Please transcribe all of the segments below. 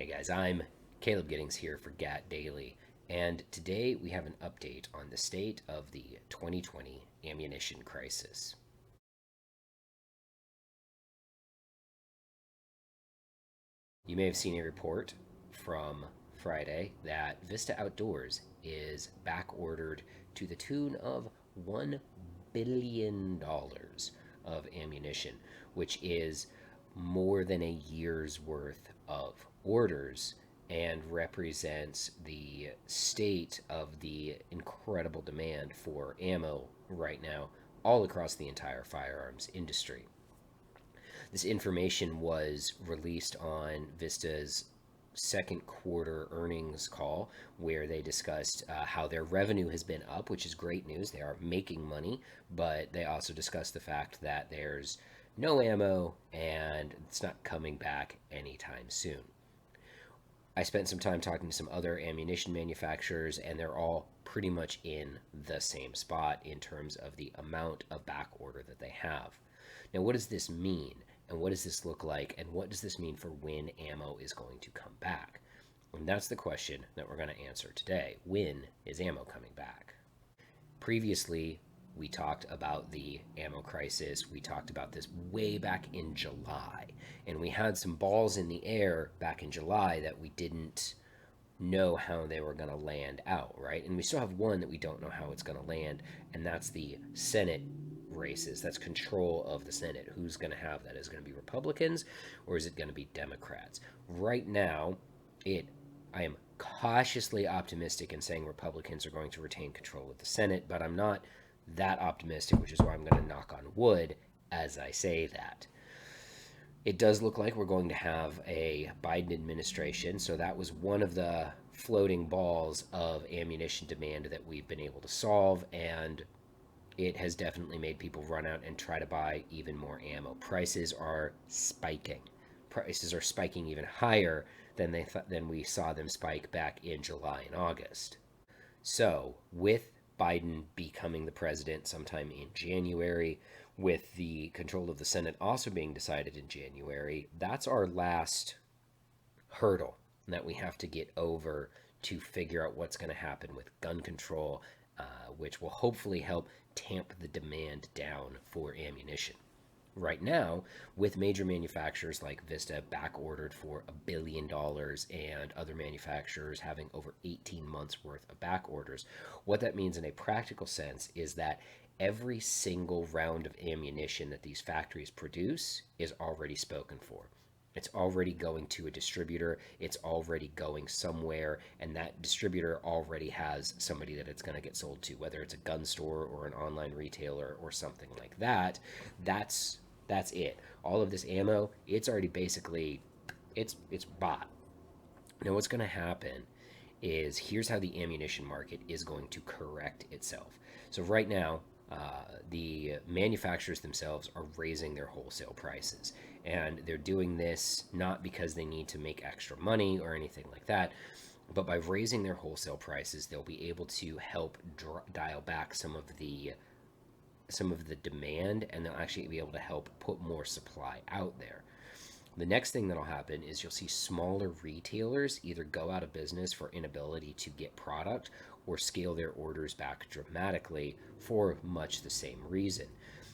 Hey guys, I'm Caleb Giddings here for GAT Daily, and today we have an update on the state of the 2020 ammunition crisis. You may have seen a report from Friday that Vista Outdoors is back ordered to the tune of $1 billion of ammunition, which is more than a year's worth of orders and represents the state of the incredible demand for ammo right now all across the entire firearms industry. This information was released on Vista's second quarter earnings call, where they discussed how their revenue has been up, which is great news. They are making money, but they also discussed the fact that there's no ammo and it's not coming back anytime soon. I spent some time talking to some other ammunition manufacturers, and they're all pretty much in the same spot in terms of the amount of back order that they have. Now, what does this mean? And what does this look like? And what does this mean for when ammo is going to come back? And that's the question that we're going to answer today. When is ammo coming back? Previously, we talked about the ammo crisis. We talked about this way back in July. And we had some balls in the air back in July that we didn't know how they were going to land out, right? And we still have one that we don't know how it's going to land, and that's the Senate races. That's control of the Senate. Who's going to have that? Is it going to be Republicans or is it going to be Democrats? Right now, I am cautiously optimistic in saying Republicans are going to retain control of the Senate, but I'm not that optimistic, which is why I'm going to knock on wood as I say that. It does look like we're going to have a Biden administration, so that was one of the floating balls of ammunition demand that we've been able to solve, and it has definitely made people run out and try to buy even more ammo. Prices are spiking. Prices are spiking even higher than than we saw them spike back in July and August. So, with Biden becoming the president sometime in January, with the control of the Senate also being decided in January, that's our last hurdle that we have to get over to figure out what's going to happen with gun control, which will hopefully help tamp the demand down for ammunition. Right now, with major manufacturers like Vista back ordered for $1 billion and other manufacturers having over 18 months worth of back orders, what that means in a practical sense is that every single round of ammunition that these factories produce is already spoken for. It's already going to a distributor, it's already going somewhere, and that distributor already has somebody that it's going to get sold to, whether it's a gun store or an online retailer or something like that. That's it. All of this ammo, it's already basically it's bought. Now what's going to happen is here's how the ammunition market is going to correct itself. So right now, the manufacturers themselves are raising their wholesale prices, and they're doing this not because they need to make extra money or anything like that, but by raising their wholesale prices, they'll be able to help dial back some of the demand, and they'll actually be able to help put more supply out there. The next thing that'll happen is you'll see smaller retailers either go out of business for inability to get product or scale their orders back dramatically for much the same reason.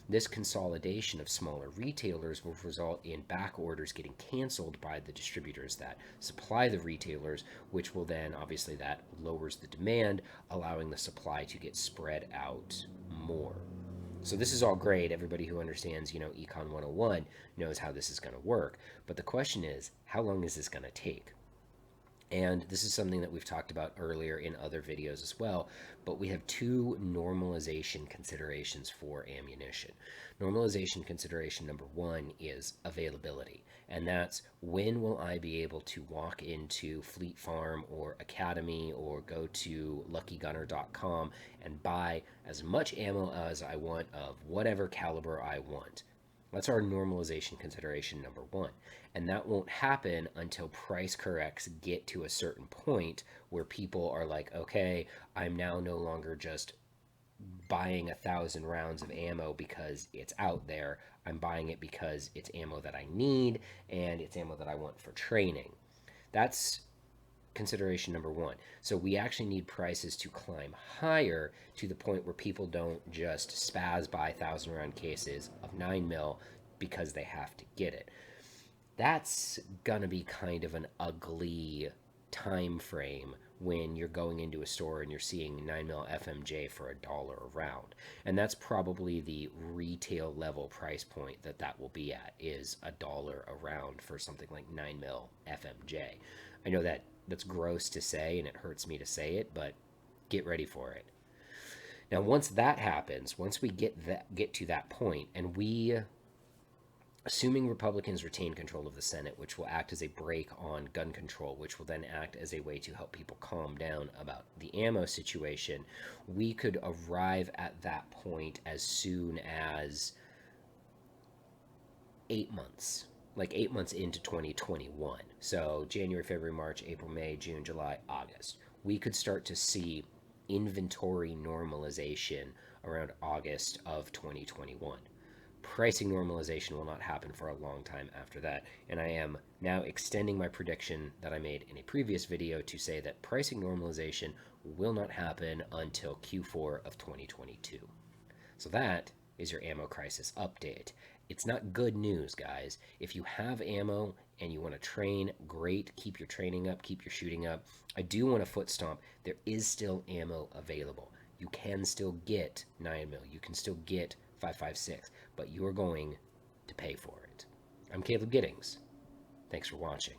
This consolidation of smaller retailers will result in back orders getting canceled by the distributors that supply the retailers, which will then obviously that lowers the demand, allowing the supply to get spread out more. So this is all great. Everybody who understands, Econ 101 knows how this is going to work. But the question is, how long is this going to take? And this is something that we've talked about earlier in other videos as well, but we have two normalization considerations for ammunition. Normalization consideration number one is availability, and that's when will I be able to walk into Fleet Farm or Academy or go to luckygunner.com and buy as much ammo as I want of whatever caliber I want. That's our normalization consideration number one. And that won't happen until price corrects get to a certain point where people are like, okay, I'm now no longer just buying 1,000 rounds of ammo because it's out there. I'm buying it because it's ammo that I need and it's ammo that I want for training. That's consideration number one. So we actually need prices to climb higher to the point where people don't just spaz buy 1,000 round cases of 9 mil because they have to get it. That's gonna be kind of an ugly time frame when you're going into a store and you're seeing 9 mil FMJ for $1 a round. And that's probably the retail level price point that will be at, is $1 a round for something like 9 mil FMJ. I know that's gross to say and it hurts me to say it, but get ready for it. Now, once that happens, once we get to that point, and we, assuming Republicans retain control of the Senate, which will act as a brake on gun control, which will then act as a way to help people calm down about the ammo situation, we could arrive at that point as soon as 8 months, like 8 months into 2021. So January, February, March, April, May, June, July, August. We could start to see inventory normalization around August of 2021. Pricing normalization will not happen for a long time after that, and I am now extending my prediction that I made in a previous video to say that pricing normalization will not happen until Q4 of 2022. So that is your ammo crisis update. It's not good news, guys. If you have ammo and you want to train, great. Keep your training up, keep your shooting up. I do want to foot stomp. There is still ammo available. You can still get 9 mil. You can still get 5.56, but you're going to pay for it. I'm Caleb Giddings. Thanks for watching.